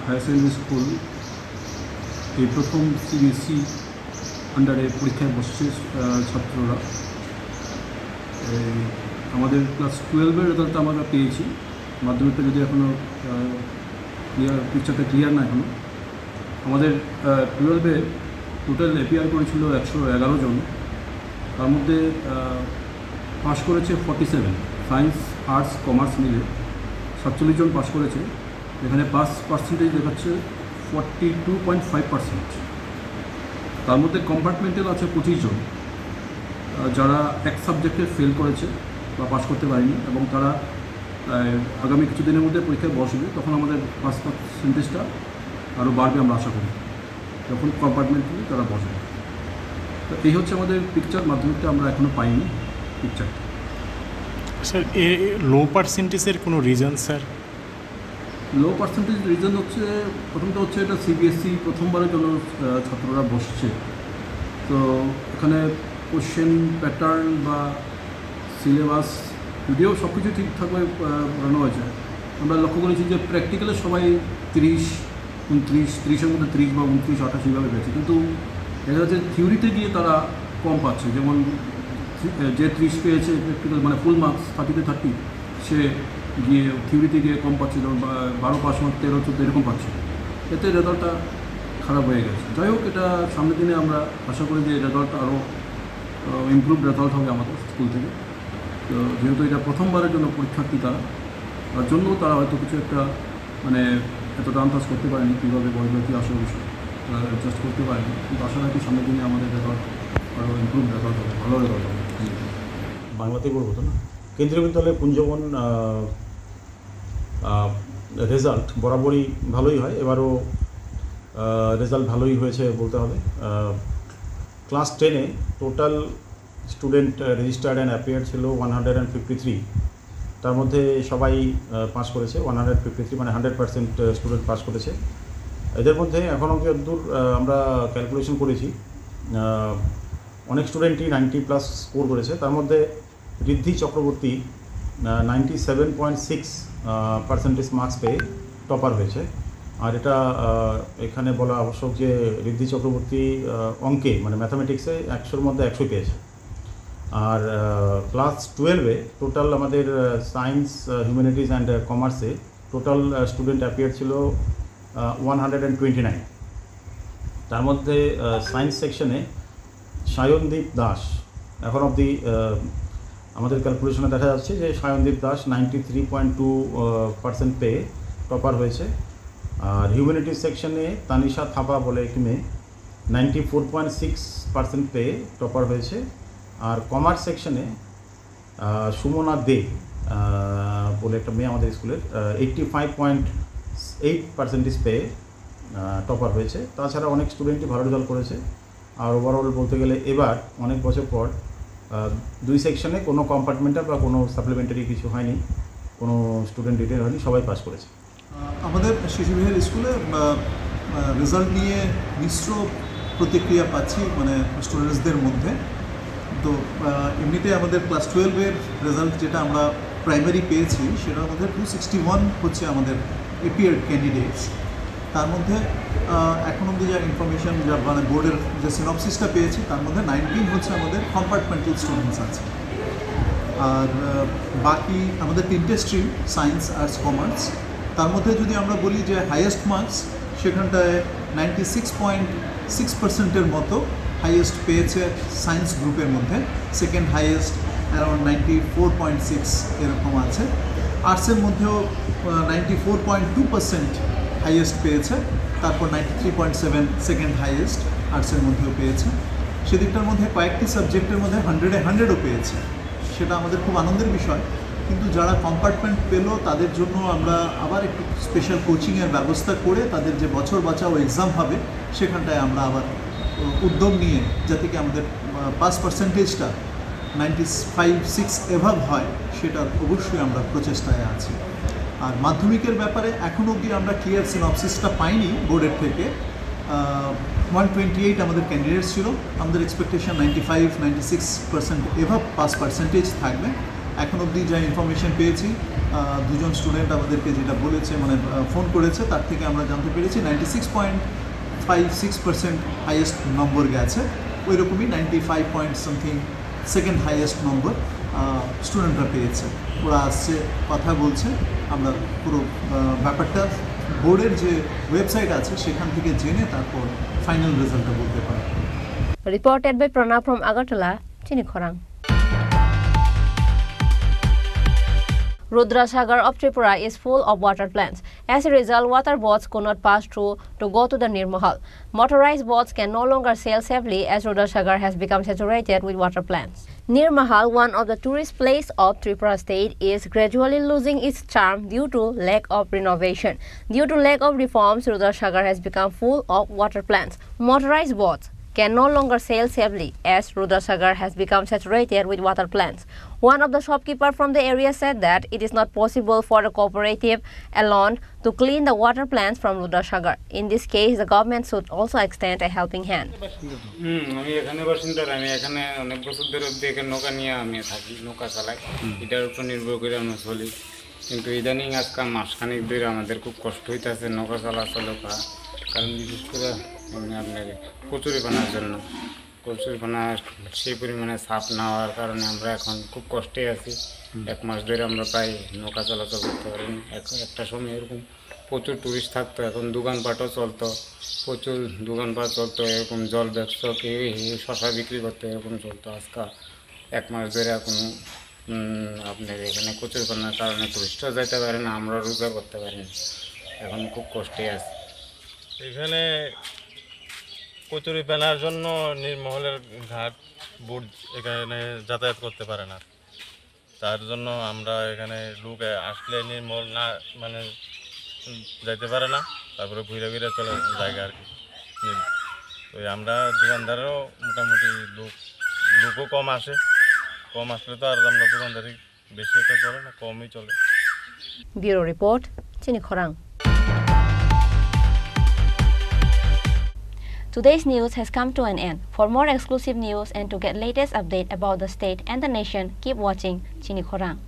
হায়ার সেকেন্ডারি স্কুল এই প্রথম সিবিএসই আন্ডারে পরীক্ষায় বসছে ছাত্ররা। আমাদের ক্লাস 12-এর রেজাল্টটা আমরা পেয়েছি। মাধ্যমিকটা যদি এখনও পিকচারটা ক্লিয়ার না এখনও। আমাদের 12-এ টোটাল এপিআর করেছিল 111 জন, তার মধ্যে পাস করেছে 47, সায়েন্স আর্টস কমার্স মিলে 47 জন পাস করেছে। এখানে পাস পার্সেন্টেজ দেখাচ্ছে 42.5%। তার মধ্যে কম্পার্টমেন্টাল আছে 25 জন, যারা এক সাবজেক্টে ফেল করেছে বা পাস করতে পারেনি, এবং তারা আগামী কিছুদিনের মধ্যে পরীক্ষায় বসবে। তখন আমাদের পাস পার্সেন্টেজটা আরও বাড়বে আমরা আশা করি, তখন কম্পার্টমেন্টালি তারা বসবে। তো এই হচ্ছে আমাদের পিকচার। মাধ্যমিকটা আমরা এখনও পাইনি পিকচারটা। স্যার, লো পার্সেন্টেজের কোনো রিজন? স্যার, লো পার্সেন্টেজ রিজন হচ্ছে, প্রথমত হচ্ছে এটা সিবিএসই প্রথমবারের জন্য ছাত্ররা বসছে, তো এখানে কোশ্চেন প্যাটার্ন বা সিলেবাস যদিও সব কিছু ঠিকঠাকভাবে পড়ানো হয়েছে, আমরা লক্ষ্য করেছি যে প্র্যাকটিক্যালে সবাই 30, 29, 30-এর মধ্যে 30 বা 29, 28 এইভাবে পেয়েছে, কিন্তু দেখা যাচ্ছে থিওরিতে গিয়ে তারা কম পাচ্ছে। যেমন যে 30 পেয়েছে প্র্যাকটিক্যাল মানে ফুল মার্কস 30-তে 30, সে গিয়ে থিওরিতে গিয়ে কম পাচ্ছে, যেমন 12 পাস মার্ক 13, 14 এরকম পাচ্ছে। এতে রেজাল্টটা খারাপ হয়ে গেছে। যাই হোক, এটা সামনের দিনে আমরা আশা করি যে রেজাল্টটা আরও ইমপ্রুভ রেজাল্ট হবে আমাদের স্কুল থেকে। তো যেহেতু এটা প্রথমবারের জন্য পরীক্ষার্থী, তার জন্য তারা হয়তো কিছু একটা মানে এতটা আন্দাজ করতে পারেনি কীভাবে বলবে, কী আসল বিষয় তারা অ্যাডজাস্ট করতে পারেনি। কিন্তু আশা রাখি সামনের দিনে আমাদের রেজাল্ট আরও ইমপ্রুভ রেজাল্ট হবে, ভালো রেজাল্ট হবে। বাংলাতেই বলবো তো না, কেন্দ্রীয় বিদ্যালয়ে পুঞ্জবন রেজাল্ট বরাবরই ভালোই হয়, এবারও রেজাল্ট ভালোই হয়েছে বলতে হবে। ক্লাস 10-এ total student registered and appear ছিল 153, তার মধ্যে সবাই পাস করেছে 153, মানে 100% স্টুডেন্ট পাস করেছে। এদের মধ্যে এখন অবধি যতদূর আমরা ক্যালকুলেশন করেছি অনেক স্টুডেন্টই 90+ স্কোর করেছে। তার মধ্যে ঋদ্ধি চক্রবর্তী 97.6% মার্কস পেয়ে টপার হয়েছে। আর এটা এখানে বলা আবশ্যক যে ঋদ্ধি চক্রবর্তী অঙ্কে মানে ম্যাথামেটিক্সে 100-এর মধ্যে 100 পেয়েছে। আর ক্লাস 12-এ টোটাল আমাদের সায়েন্স, হিউম্যানিটিজ অ্যান্ড কমার্সে টোটাল স্টুডেন্ট অ্যাপিয়ার ছিল 129। তার মধ্যে সায়েন্স সেকশনে সায়নদীপ দাস এখন অবধি আমাদের ক্যালকুলেশনে দেখা যাচ্ছে যে সায়নদীপ দাস 93.2% পেয়ে টপার হয়েছে। আর হিউম্যানিটিজ সেকশনে তানিশা থাপা বলে একটি মেয়ে 94.6% পেয়ে টপার হয়েছে। আর কমার্স সেকশনে সুমনা দে বলে একটা মেয়ে আমাদের স্কুলের 85.8% পেয়ে টপার হয়েছে। তাছাড়া অনেক স্টুডেন্টই ভালো রেজাল্ট করেছে। আর ওভারঅল বলতে গেলে এবার অনেক বছর পর দুই সেকশনে কোনো কম্পার্টমেন্টাল বা কোনো সাপ্লিমেন্টারি কিছু হয়নি, কোনো স্টুডেন্ট রিটেন হয়নি, সবাই পাস করেছে। আমাদের শিশুবিহার স্কুলে রেজাল্ট নিয়ে মিশ্র প্রতিক্রিয়া পাচ্ছি মানে স্টুডেন্টসদের মধ্যে। তো এমনিতে আমাদের ক্লাস 12-এর রেজাল্ট যেটা আমরা প্রাইমারি পেয়েছি সেটার মধ্যে 261 হচ্ছে আমাদের এপিয়ার ক্যান্ডিডেটস। তার মধ্যে এখন অবধি যা ইনফরমেশন যা মানে বোর্ডের যে সিনপসিসটা পেয়েছি তার মধ্যে 19 হচ্ছে আমাদের কম্পার্টমেন্টাল স্টুডেন্টস আছে। আর বাকি আমাদের 3টে স্ট্রিম সায়েন্স, আর্টস, কমার্স। তার মধ্যে যদি আমরা বলি যে হাইয়েস্ট মার্কস সেখানটায় 96.6%-এর মতো হাইয়েস্ট পেয়েছে সায়েন্স গ্রুপের মধ্যে। সেকেন্ড হাইয়েস্ট অ্যারাউন্ড 94.6 এরকম আছে। আর্টসের মধ্যেও 94.2% হাইয়েস্ট পেয়েছে, তারপর 93.7 সেকেন্ড হাইয়েস্ট আর্টসের মধ্যেও পেয়েছে। সেদিকটার মধ্যে কয়েকটি সাবজেক্টের মধ্যে 100-এ 100ও পেয়েছে, সেটা আমাদের খুব আনন্দের বিষয়। কিন্তু যারা কম্পার্টমেন্ট পেল তাদের জন্য আমরা আবার একটু স্পেশাল কোচিংয়ের ব্যবস্থা করে তাদের যে বছর বাঁচাও এক্সাম হবে সেখানটায় আমরা আবার উদ্যোগ নিয়ে যাতে কি আমাদের পাস পার্সেন্টেজটা 95-6 এভাব হয় সেটার অবশ্যই আমরা প্রচেষ্টায় আছি। আর মাধ্যমিকের ব্যাপারে এখন অবধি আমরা ক্লিয়ার সিনপসিসটা পাইনি বোর্ডের থেকে। 128 আমাদের ক্যান্ডিডেটস ছিল, আমাদের এক্সপেকটেশন 95-96% এভাব পাস পার্সেন্টেজ থাকবে। এখন অবধি যা ইনফরমেশন পেয়েছি, দুজন স্টুডেন্ট আমাদেরকে যেটা বলেছে মানে ফোন করেছে তার থেকে আমরা জানতে পেরেছি 96.56% হাইয়েস্ট নম্বর গেছে। ওই রকমই 95 সেকেন্ড হাইয়েস্ট নম্বর স্টুডেন্টরা পেয়েছে। ওরা আসছে, কথা বলছে, আমরা পুরো ব্যাপারটা বোর্ডের যে ওয়েবসাইট আছে সেখান থেকে জেনে তারপর ফাইনাল রেজাল্টটা বলতে পারি। Reported by Pranav from Agartala, Chini Khorang. Rudrasagar of Tripura is full of water plants. As a result, water boats could not pass through to go to the Nirmahal. Motorized boats can no longer sail safely as Rudrasagar has become saturated with water plants. Nirmahal, one of the tourist places of Tripura state, is gradually losing its charm due to lack of renovation. Due to lack of reforms, Rudrasagar has become full of water plants. Motorized boats can no longer sail safely as Rudrasagar has become saturated with water plants. One of the shopkeepers from the area said that it is not possible for the cooperative alone to clean the water plants from Rudrasagar. In this case, the government should also extend a helping hand. আমি এখানে বাসিন্দা, আমি এখানে অনেক বছর ধরে এখানে নৌকা নিয়ে আমি থাকি, নৌকা চালাই, এটার উপর নির্ভর করে আমরা চলি। কিন্তু ইদানিং আজকাল মাসখানিক ধরে আমাদের খুব কষ্ট হইতেছে নৌকা চলাচল করা, কারণ বিশেষ করে আপনার কচুরিপানার জন্য কচুরিপানা সেই পরিমাণে চাপ না হওয়ার কারণে আমরা এখন খুব কষ্টে আছি। 1 মাস ধরে আমরা প্রায় নৌকা চলাচল করতে পারিনি। একটা সময় এরকম প্রচুর টুরিস্ট থাকতো, এখন দোকানপাটও চলতো, প্রচুর দোকানপাট চলতো, এরকম জল ব্যবসা কেউ শশা বিক্রি করতো, এরকম চলতো। আজকাল 1 মাস ধরে কোনো আপনার এখানে কচুরিপানার কারণে টুরিস্টও যেতে পারে না, আমরা রোজগার করতে পারি না, এখন খুব কষ্টে আছি। এখানে কচুরিপানার জন্য নির্মহলের ঘাট বোট এখানে যাতায়াত করতে পারে না, তার জন্য আমরা এখানে লোক আসলে নির্মল না মানে যাইতে পারে না, তারপরে ঘুরে ঘুরে চলে জায়গা আর কি। ওই আমরা দোকানদারও মোটামুটি লোকও কম আসে, কম আসলে তো আর আমরা দোকানদারি বেশি একটা চলে না, কমই চলে। Bureau Report, Chini Khorang. Today's news has come to an end. For more exclusive news and to get latest update about the state and the nation, keep watching Chini Khorang.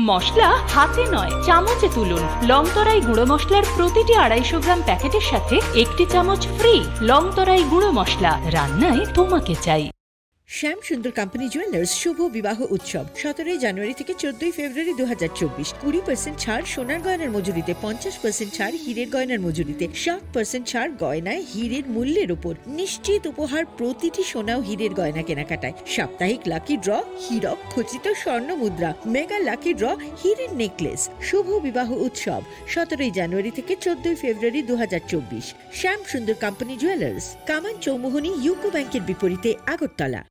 মশলা হাতে নয় চামচে তুলুন। লংতরাই গুঁড়ো মশলার প্রতিটি 250 গ্রাম প্যাকেটের সাথে 1টি চামচ ফ্রি। লংতরাই গুঁড়ো মশলা, রান্নায় তোমাকে চাই। শ্যাম সুন্দর কোম্পানি জুয়েলার্স শুভ বিবাহ উৎসব 17 জানুয়ারি থেকে 14 ফেব্রুয়ারি 2024। 20% ছাড় সোনার গয়নার মজুরিতে, 50% ছাড় হীরের গয়নার মজুরিতে, 60% ছাড় গয়নায় হীরের মূল্যের উপর। নিশ্চিত উপহার প্রতিটি সোনা ও হীরের গয়না কেনাকাটায়। সাপ্তাহিক লাকি ড্র, হীরক খচিত স্বর্ণ মুদ্রা, মেগা লাকি ড্র, হীরের নেকলেস। শুভ বিবাহ উৎসব 17 জানুয়ারি থেকে 14 ফেব্রুয়ারি 2024। শ্যাম সুন্দর কোম্পানি জুয়েলার্স, কামান চৌমুহনী ইউকো ব্যাংকের বিপরীতে, আগরতলা।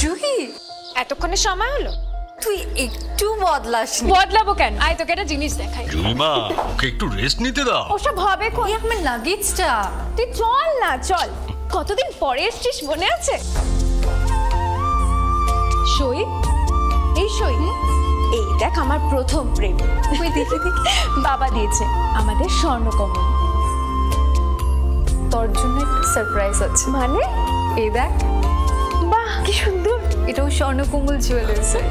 জুহি, এতক্ষণে সময় হলো? তুই একটু বদলাস। বদলাবো কেন? আয় তোকে একটা জিনিস দেখাই। জুইমা, ওকে একটু রেস্ট নিতে দাও। ওসব হবে কোন? আমার লাগেজটা। তুই চল না, চল। কতদিন পরে এসছিস, মনে আছে? সই, এই সই, এই দেখ আমার প্রথম প্রেম। ওই দেখে বাবা দিয়েছে আমাদের স্বর্ণকমল। তোর জন্য একটা সারপ্রাইজ আছে। মানে? এই দেখ। বাহ, কি সুন্দর। এটাও স্বর্ণকমল জুয়েলার্সে।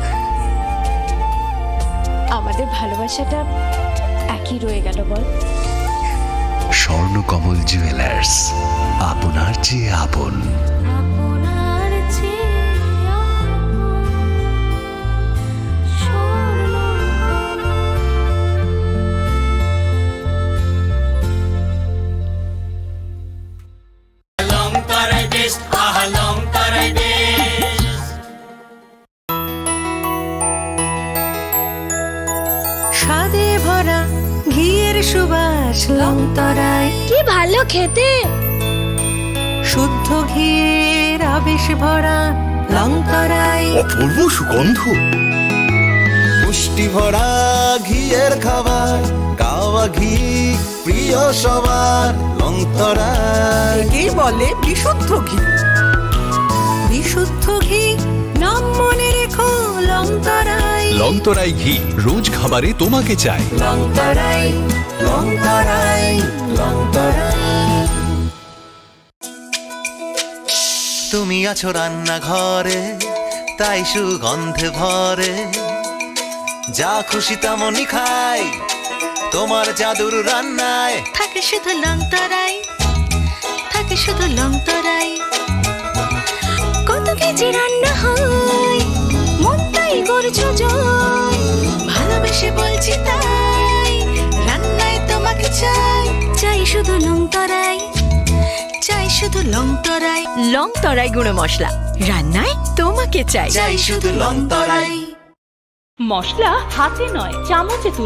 আমাদের ভালোবাসাটা একই রয়ে গেল বল। স্বর্ণকমল জুয়েলার্স, আপনার চেয়ে আপন। স্বাদে ভরা ঘিয়ের সুবাস লংতরায়, কি ভালো খেতে। শুদ্ধ ঘিয়ের আবেশ ভরা লংতরায়, অপূর্ব সুগন্ধ। পুষ্টি ভরা ঘিয়ের খাবার, গাওয়া ঘি প্রিয় সবার লংতরায়। কে বলে বিশুদ্ধ ঘি? বিশুদ্ধ ঘি নাম মনে রেখো লংতরায়। লংতরাই ঘি রোজ খাবারে তোমাকে চাই। লংতরায়, লংতরায়, লংতরায়। তুমি আছো রান্নাঘরে, তাই সুগন্ধে ভরে। যা খুশি তেমনই খাই, তোমার জাদুর রান্নায় থাকে শুধু লংতরায়, থাকে শুধু লংতরায়। কত কেজি রান্না হয়, মনটাই করছো জয়। ভালোবেসে বলছি তাই, রান্নায় তোমাকে চাই। চাই শুধু লংতরায়, চাই শুধু লংতরায়। লংতরায় গুঁড়ো মশলা, রান্নায় তোমাকে চাই। চাই শুধু লংতরায়। মশলা হাতে নয় চামচে তুলুন।